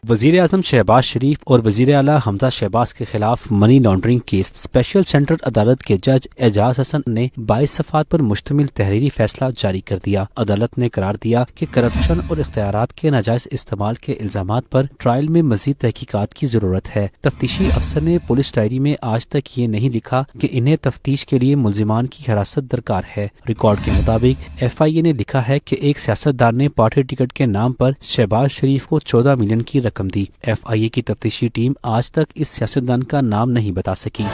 وزیر اعظم شہباز شریف اور وزیر اعلیٰ حمزہ شہباز کے خلاف money laundering case special central عدالت کے جج اعجاز حسن نے 22 صفحات پر مشتمل تحریری فیصلہ جاری کر دیا۔ عدالت نے قرار دیا کہ کرپشن اور اختیارات کے ناجائز استعمال کے الزامات پر ٹرائل میں مزید تحقیقات کی ضرورت ہے۔ تفتیشی افسر نے پولیس ڈائری میں آج تک یہ نہیں لکھا کہ انہیں تفتیش کے لیے ملزمان کی حراست درکار ہے۔ ریکارڈ کے مطابق FIA نے لکھا ہے کہ ایک سیاستدان نے پارٹی ٹکٹ کے نام پر شہباز شریف کو 14 ملین کی رقم دی۔ FIA کی تفتیشی ٹیم آج تک اس سیاستدان کا نام نہیں بتا سکی۔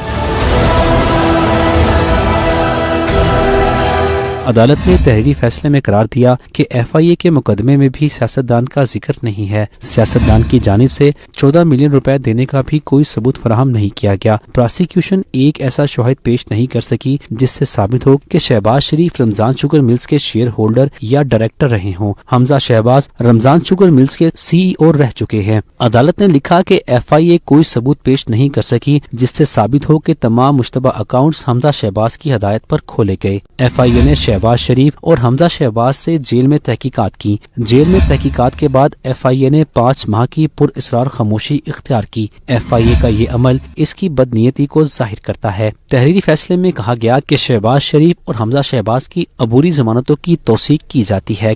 عدالت نے تحریری فیصلے میں قرار دیا کہ FIA کے مقدمے میں بھی سیاستدان کا ذکر نہیں ہے۔ سیاستدان کی جانب سے 14 ملین روپے دینے کا بھی کوئی ثبوت فراہم نہیں کیا گیا۔ پراسیکیوشن ایک ایسا شواہد پیش نہیں کر سکی جس سے ثابت ہو کہ شہباز شریف رمضان شوگر ملز کے شیئر ہولڈر یا ڈائریکٹر رہے ہوں۔ حمزہ شہباز رمضان شوگر ملز کے CEO رہ چکے ہیں۔ عدالت نے لکھا کہ FIA کوئی ثبوت پیش نہیں کر سکی جس سے ثابت ہو کہ تمام مشتبہ اکاؤنٹس حمزہ شہباز کی ہدایت پر کھولے گئے۔ FIA نے شہباز شریف اور حمزہ شہباز سے جیل میں تحقیقات کی۔ جیل میں تحقیقات کے بعد FIA نے 5 ماہ کی پر اسرار خاموشی اختیار کی۔ FIA کا یہ عمل اس کی بدنیتی کو ظاہر کرتا ہے۔ تحریری فیصلے میں کہا گیا کہ شہباز شریف اور حمزہ شہباز کی عبوری ضمانتوں کی توثیق کی جاتی ہے۔